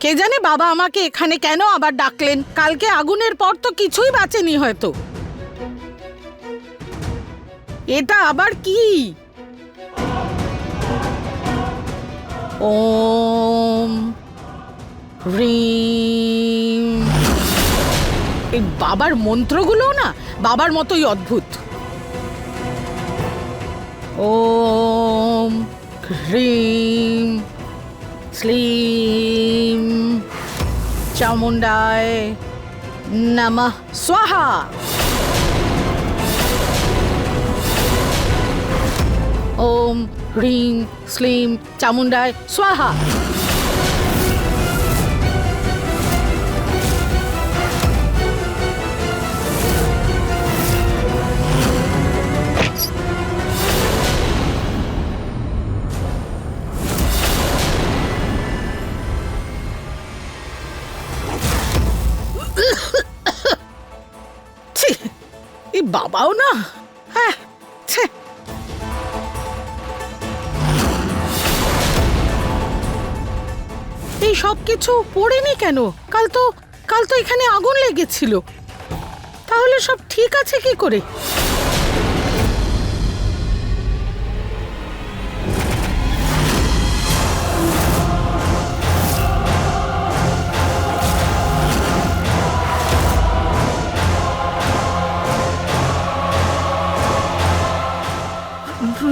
কে জানে বাবা আমাকে এখানে কেন আবার ডাকলেন। কালকে আগুনের পর তো কিছুই বাঁচেনি হয়তো। এটা আবার কি? ওম হ্রিম। এই বাবার মন্ত্রগুলো না বাবার মতোই অদ্ভুত। ওম হ্রিম শ্লীম চামুণ্ডায় নমঃ স্বাহা। ওম হ্রিম শ্লীম চামুণ্ডায় স্বাহা। এই বাবাও না, হ্যাঁ। এই সব কিছু পড়েনি কেন? কাল তো এখানে আগুন লেগেছিল, তাহলে সব ঠিক আছে কি করে?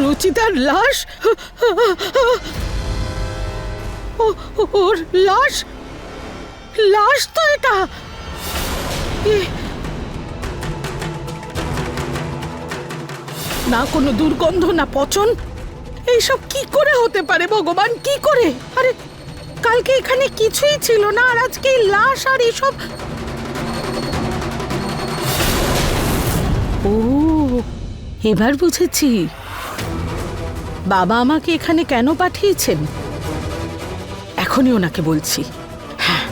রুচিতার লাশ, ওর লাশ, লাশ তো এটা। না কোনো দুর্গন্ধ, না পচন। এইসব কি করে হতে পারে ভগবান, কি করে? আরে কালকে এখানে কিছুই ছিল না, আর আজকে লাশ আর এসব। ও, এবার বুঝেছি বাবা আমাকে এখানে কেন পাঠিয়েছেন। এখনই ওনাকে বলছি। হ্যাঁ,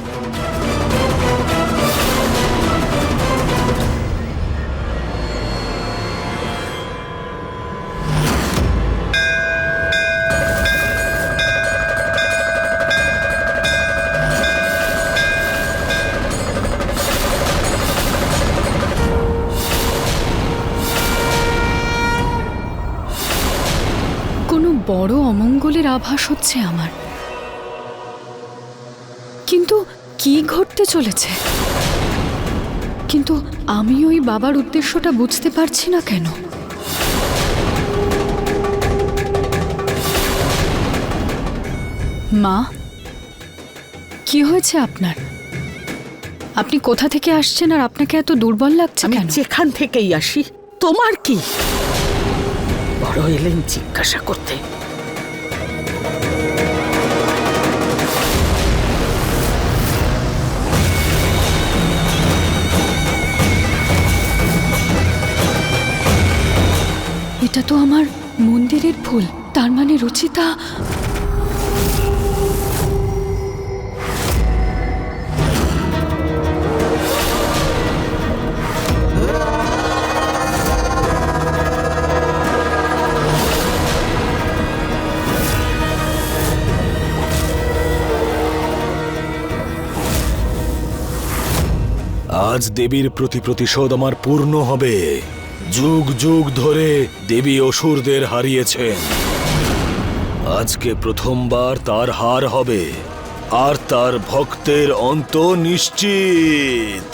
কোনো বড় অমঙ্গলের আভাস হচ্ছে আমার, কিন্তু কি ঘটতে চলেছে? কিন্তু আমি ওই বাবার উদ্দেশ্যটা বুঝতে পারছি না কেন। মা, কি হয়েছে আপনার? আপনি কোথা থেকে আসছেন আর আপনাকে এত দুর্বল লাগছে আমি কেন? যেখান থেকেই আসি, তোমার কি? বড় এলেন জিজ্ঞাসা করতে। এটা তো আমার মন্দিরের ফুল, তার মানে রুচিতা। আজ দেবীর প্রতিশোধ আমার পূর্ণ হবে। যুগ যুগ ধরে দেবী অসুরদের হারিয়েছেন, আজকে প্রথমবার তার হার হবে, আর তার ভক্তের অন্ত নিশ্চিত।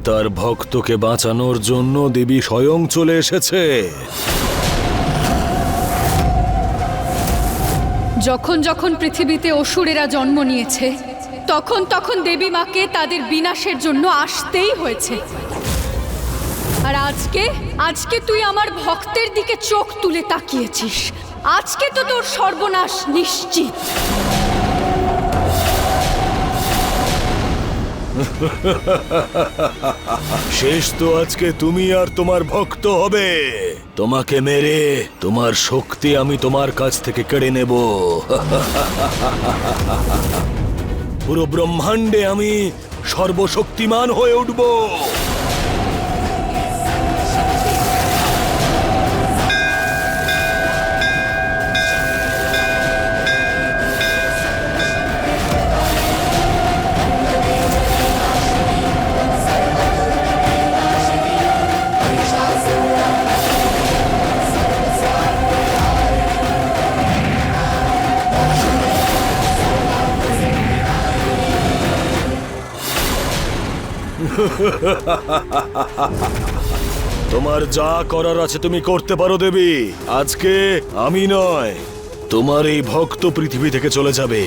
তার ভক্তকে বাঁচানোর জন্য দেবী স্বয়ং চলে এসেছে। যখন যখন পৃথিবীতে অসুরেরা জন্ম নিয়েছে তখন তখন দেবী মাকে তাদের বিনাশের জন্য আসতেই হয়েছে। আর আজকে আজকে তুই আমার ভক্তের দিকে চোখ তুলে তাকিয়েছিস। আজকে তো তোর সর্বনাশ নিশ্চিত। শেষ তো আজকে তুমি আর তোমার ভক্ত হবে। তোমাকে মেরে তোমার শক্তি আমি তোমার কাছ থেকে কেড়ে নেব। পুরো ব্রহ্মাণ্ডে আমি সর্বশক্তিমান হয়ে উঠব। তোমার যা করার আছে তুমি করতে পারো দেবী। আজকে আমি নয়, তোমার এই ভক্ত পৃথিবী থেকে চলে যাবে।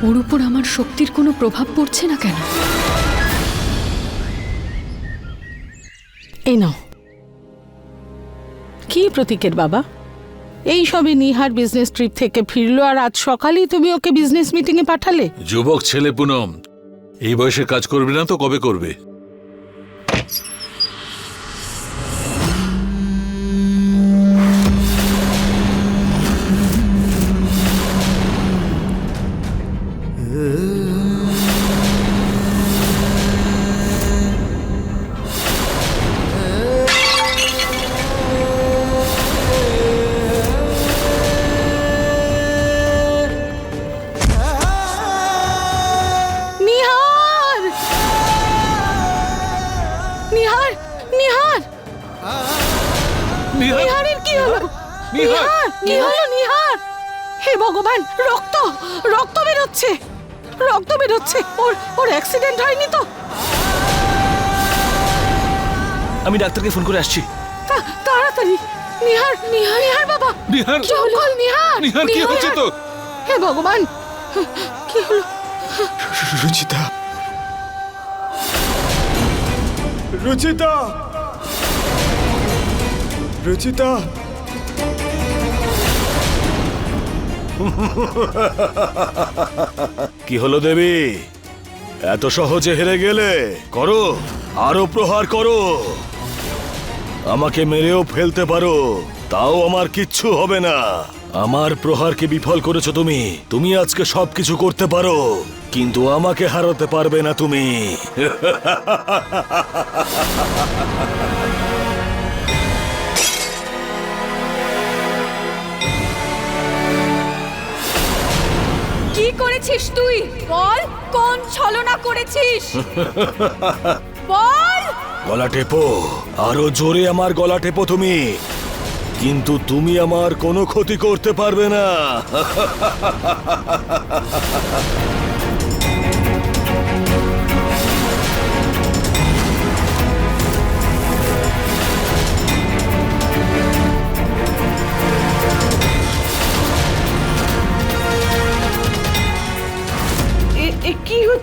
ওর উপর আমার শক্তির কোনো প্রভাব পড়ছে না কেন? এই নাও। কি প্রতীকের বাবা? এই সবে নিহার বিজনেস ট্রিপ থেকে ফিরলো আর আজ সকালেই তুমি ওকে বিজনেস মিটিং এ পাঠালে। যুবক ছেলে পুনম, এই বয়সে কাজ করবে না তো কবে করবে? নিহার! নিহার! নিহার! নিহারের কি হলো? নিহার! কি হলো নিহার? হে ভগবান, রক্ত রক্ত বেরোচ্ছে, রক্ত বেরোচ্ছে। ওর অ্যাক্সিডেন্ট হয়নি তো? আমি ডাক্তারকে ফোন করে আসছি। তাড়াতাড়ি। নিহার! নিহার! নিহার বাবা! নিহার! চল নিহার! নিহার, কি হচ্ছে তো? হে ভগবান, কি হলো? রুচিতা, রুচিতা, রুচিতা! কি হলো দেবী? এত সহজে হেরে গেলে? করো, আরো প্রহার করো। আমাকে মেরেও ফেলতে পারো, তাও আমার কিচ্ছু হবে না। আমার প্রহারকে বিফল করেছো তুমি। তুমি আজকে সবকিছু করতে পারো, কিন্তু আমাকে হারাতে পারবে না তুমি। কি করেছিস তুই? বল, কোন ছলনা করেছিস? বল! গলা টেপো, আরো জোরে আমার গলা টেপো তুমি, কিন্তু তুমি আমার কোনো ক্ষতি করতে পারবে না।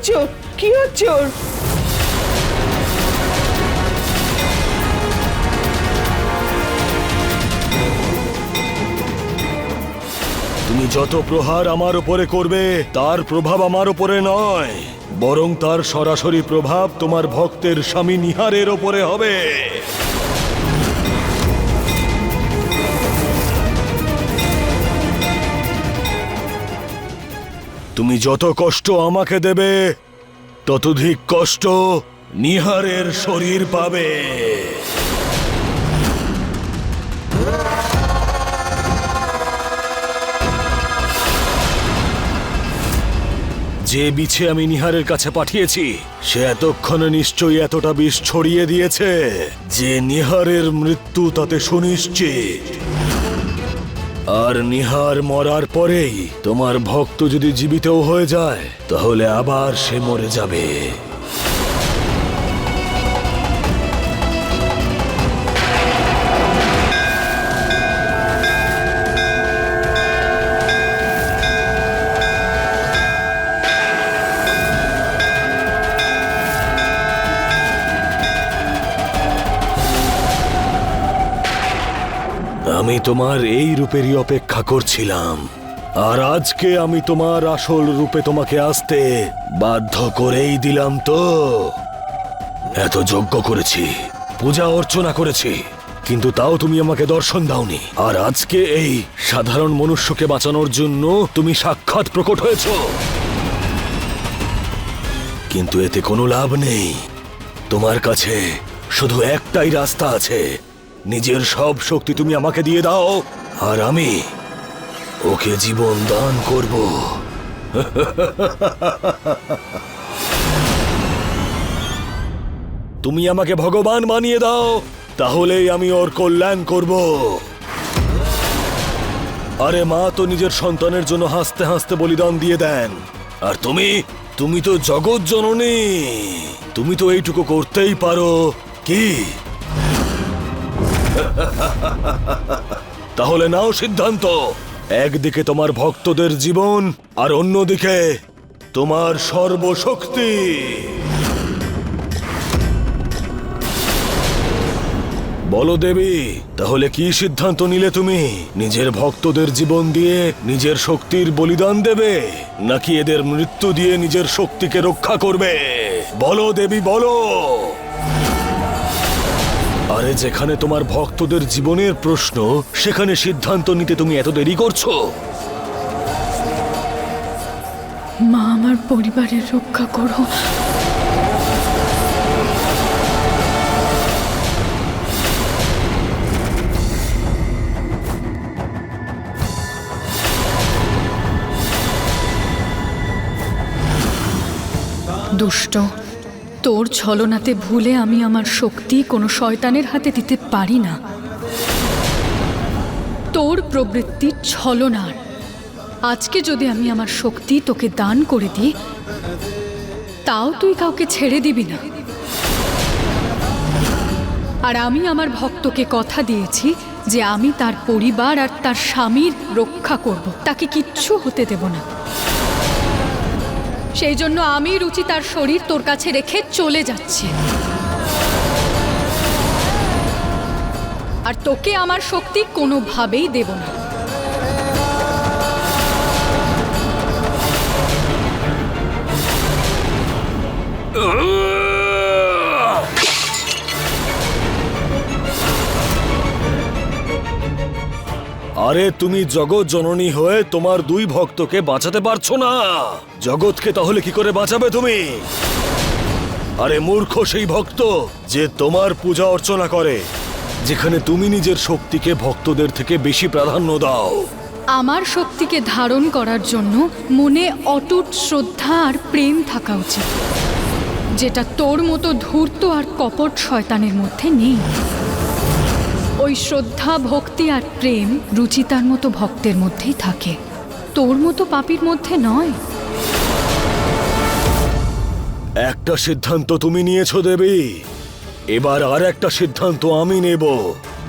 হচ্ছে ওর? কি হচ্ছে ওর? তুমি যত প্রহার আমার উপরে করবে তার প্রভাব আমার উপরে নয়, বরং তার সরাসরি প্রভাব তোমার ভক্তের স্বামী নিহারের ওপরে হবে। তুমি যত কষ্ট আমাকে দেবে ততোধিক কষ্ট নিহারের শরীর পাবে। যে বিছে আমি নিহারের কাছে পাঠিয়েছি সে এতক্ষণে নিশ্চয়ই এতটা বিষ ছড়িয়ে দিয়েছে যে নিহারের মৃত্যু তাতে সুনিশ্চিত। আর নিহার মরার পরেই তোমার ভক্ত যদি জীবিতও হয়ে যায় তাহলে আবার সে মরে যাবে। আমি তোমার এই রূপেরই অপেক্ষা করছিলাম, আর আজকে আমি তোমার আসল রূপে তোমাকে আসতে বাধ্য করেই দিলাম। তো এত যজ্ঞ করেছি, পূজা অর্চনা করেছি, কিন্তু তাও তুমি আমাকে দর্শন দাওনি। আর আজকে এই সাধারণ মনুষ্যকে বাঁচানোর জন্য তুমি সাক্ষাৎ প্রকট হয়েছ, কিন্তু এতে কোনো লাভ নেই। তোমার কাছে শুধু একটাই রাস্তা আছে, নিজের সব শক্তি তুমি আমাকে দিয়ে দাও আর আমি ওকে জীবন দান করব। তুমি আমাকে ভগবান বানিয়ে দাও, তাহলেই আমি ওর কল্যাণ করব। আরে মা তো নিজের সন্তানের জন্য হাসতে হাসতে বলিদান দিয়ে দেন, আর তুমি তো জগৎ জননী, তুমি তো এইটুকু করতেই পারো কি? তাহলে নাও সিদ্ধান্ত, একদিকে তোমার ভক্তদের জীবন আর অন্যদিকে তোমার সর্বশক্তি। বলো দেবী, তাহলে কি সিদ্ধান্ত নিলে তুমি? নিজের ভক্তদের জীবন দিয়ে নিজের শক্তির বলিদান দেবে, নাকি এদের মৃত্যু দিয়ে নিজের শক্তিকে রক্ষা করবে? বলো দেবী, বলো। আরে যেখানে তোমার ভক্তদের জীবনের প্রশ্ন, সেখানে সিদ্ধান্ত নিতে তুমি এত দেরি করছো? মা, আমার পরিবারের রক্ষা করো। দুষ্ট, তোর ছলনাতে ভুলে আমি আমার শক্তি কোনো শয়তানের হাতে দিতে পারি না। তোর প্রবৃত্তি ছলনার। আজকে যদি আমি আমার শক্তি তোকে দান করে দিই, তাও তুই কাউকে ছেড়ে দিবি না। আর আমি আমার ভক্তকে কথা দিয়েছি যে আমি তার পরিবার আর তার স্বামীর রক্ষা করব, তাকে কিচ্ছু হতে দেব না। সেই জন্য আমি রুচি তার শরীর তোর কাছে রেখে চলে যাচ্ছি, আর তোকে আমার শক্তি কোনোভাবেই দেব না। আরে তুমি জগৎ জননী হয়ে তোমার দুই ভক্তকে বাঁচাতে পারছো না, জগৎকে তাহলে কি করে বাঁচাবে তুমি? আরে মূর্খ সেই ভক্ত যে তোমার পূজা অর্চনা করে, যেখানে তুমি নিজের শক্তিকে ভক্তদের থেকে বেশি প্রাধান্য দাও। আমার শক্তিকে ধারণ করার জন্য মনে অটুট শ্রদ্ধা আর প্রেম থাকা উচিত, যেটা তোর মতো ধূর্ত আর কপট শয়তানের মধ্যে নেই। ওই শ্রদ্ধা, ভক্তি আর প্রেম রুচিতার মতো ভক্তের মধ্যেই থাকে, তোর মতো পাপীর মধ্যে নয়। একটা সিদ্ধান্ত তুমি নিয়েছো দেবী, এবার আর একটা সিদ্ধান্ত আমি নেব,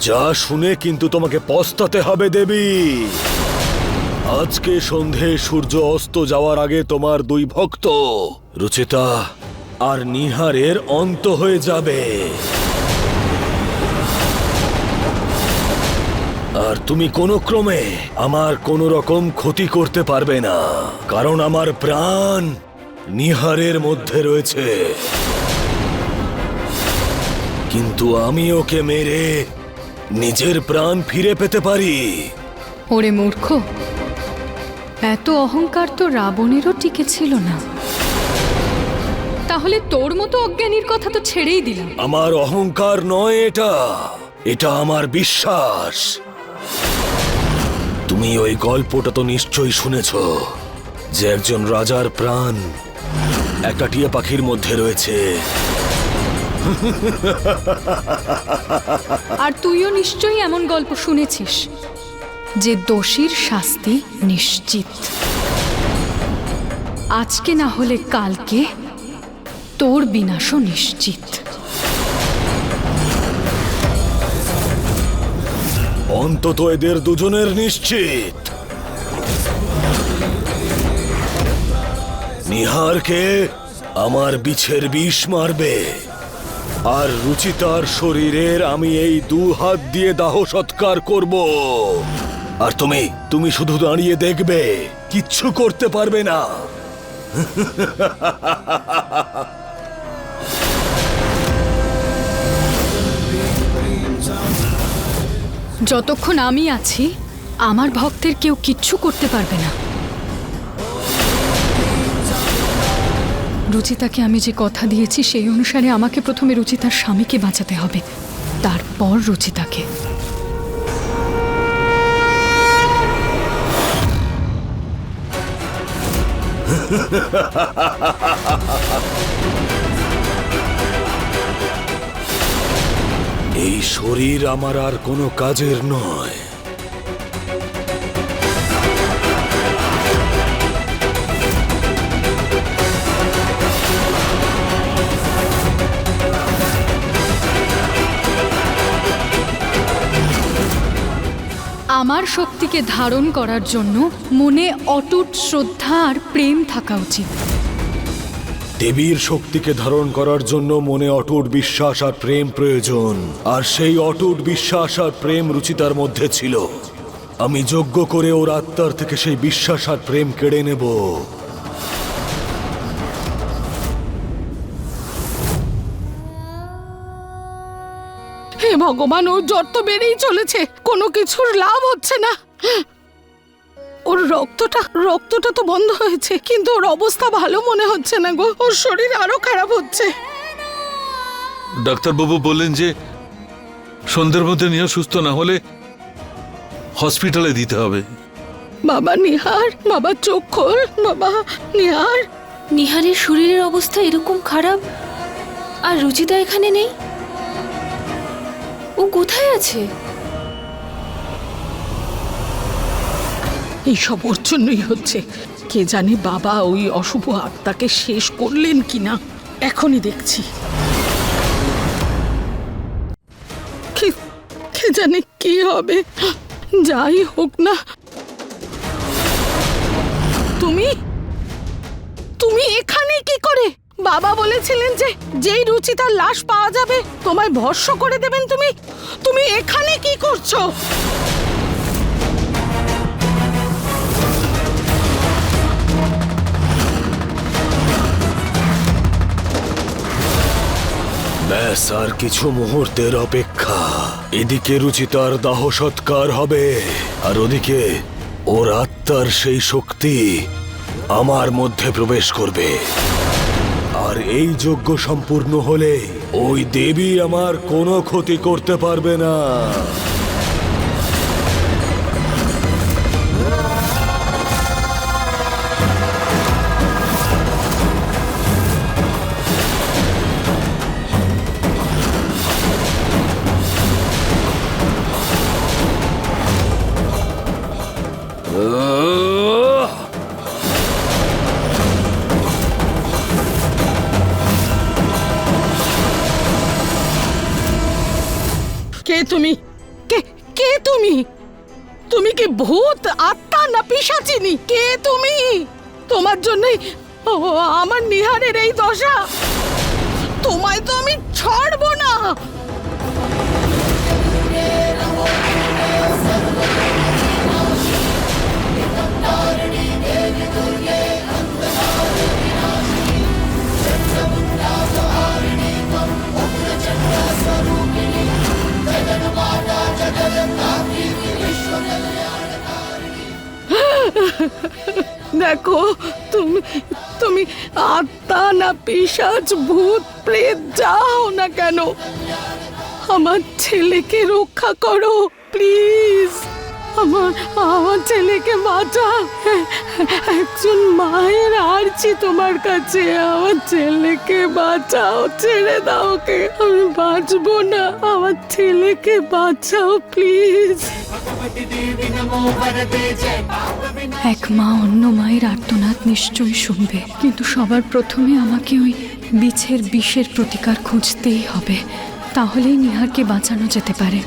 যা শুনে কিন্তু তোমাকে পস্তাতে হবে দেবী। আজকে সন্ধে সূর্য অস্ত যাওয়ার আগে তোমার দুই ভক্ত রুচিতা আর নিহারের অন্ত হয়ে যাবে। আর তুমি কোনো ক্রমে আমার কোনো রকম ক্ষতি করতে পারবে না, কারণ আমার প্রাণ নিহারের মধ্যে রয়েছে। কিন্তু আমি ওকে মেরে নিজের প্রাণ ফিরে পেতে পারি। ওরে মূর্খ, এত অহংকার তো রাবণেরও টিকে ছিল না। তাহলে তোর মতো অজ্ঞানীর কথা তো ছেড়েই দিলাম। আমার অহংকার নয় এটা, এটা আমার বিশ্বাস। তুমি ওই গল্পটা তো নিশ্চয়ই শুনেছ যে একজন রাজার প্রাণ একটা টিয়া পাখির মধ্যে রয়েছে। আর তুইও নিশ্চয়ই এমন গল্প শুনেছিস যে দোষীর শাস্তি নিশ্চিত। আজকে না হলে কালকে তোর বিনাশও নিশ্চিত। অন্তত এদের দুজনের নিশ্চিত। নিহারকে আমার বিছের বিষ মারবে, আর রুচিতার শরীরের আমি এই 2 হাত দিয়ে দাহ সৎকার করব। আর তুমি শুধু দাঁড়িয়ে দেখবে, কিচ্ছু করতে পারবে না। যতক্ষণ আমি আছি আমার ভক্তের কেউ কিচ্ছু করতে পারবে না। রুচিতাকে আমি যে কথা দিয়েছি সেই অনুসারে আমাকে প্রথমে রুচিতার স্বামীকে বাঁচাতে হবে, তারপর রুচিতাকে। এই শরীর আমার আর কোনো কাজের নয়। আমার শক্তিকে ধারণ করার জন্য মনে অটুট শ্রদ্ধা আর প্রেম থাকা উচিত। দেবীর শক্তিকে ধারণ করার জন্য মনে অটুট বিশ্বাস আর প্রেম প্রয়োজন, আর সেই অটুট বিশ্বাস আর প্রেম রুচিতার মধ্যে ছিল। আমি যজ্ঞ করে ওর আত্মার থেকে সেই বিশ্বাস আর প্রেম কেড়ে নেব। হে ভগবান, ওর জ্বর তো বেড়েই চলেছে, কোনো কিছুর লাভ হচ্ছে না। ওর রক্তটা তো বন্ধ হয়েছে, কিন্তু ওর অবস্থা ভালো মনে হচ্ছে না গো। ওর শরীর আরো খারাপ হচ্ছে। ডাক্তারবাবু বললেন যে সন্ধ্যের মধ্যে নিহার সুস্থ না হলে হসপিটালে দিতে হবে। বাবা নিহার, বাবা চোখ খোল, বাবা নিহার। নিহারের শরীরের অবস্থা এরকম খারাপ, আর রুচিতা এখানে নেই। ও কোথায় আছে? এইসব ওর জন্যই হচ্ছে। কে জানে বাবা ওই অশুভ আত্মাকে শেষ করলেন কিনা, এখনই দেখছি। কে জানে কি হবে। যাই হোক না, তুমি এখানে কি করে? বাবা বলেছিলেন যে যেই রুচিতার লাশ পাওয়া যাবে তোমায় ভস্ম করে দেবেন। তুমি এখানে কি করছো? ব্যাস আর কিছু মুহূর্তের অপেক্ষা। এদিকে রুচিতার দাহ সৎকার হবে, আর ওদিকে ওর আত্মার সেই শক্তি আমার মধ্যে প্রবেশ করবে। আর এই যজ্ঞ সম্পূর্ণ হলে ওই দেবী আমার কোনো ক্ষতি করতে পারবে না। কে তুমি? কে তুমি? তুমি কি ভূত, আত্মা না পিশাচিনী? কে তুমি? তোমার জন্যই ও আমার নিহারের এই দশা, তোমায় তো আমি ছাড়বো না। দেখো, তুমি তুমি আত্মা না পিশাচ ভূত প্রেত যাও না কেন, আমার ছেলেকে রক্ষা করো প্লিজ। আমার ছেলেকে বাঁচা। একজন মায়ের আরছি তোমার কাছে, আমার ছেলেকে বাঁচাও, ছেড়ে দাও ওকে, আমি বাঁচবো না, আমার ছেলেকে বাঁচাও প্লিজ। এক মা অন্য মায়ের আর্তনাদ নিশ্চয়ই শুনবে, কিন্তু সবার প্রথমে আমাকে ওই বিষের প্রতিকার খুঁজতেই হবে, তাহলেই নিহারকে বাঁচানো যেতে পারে।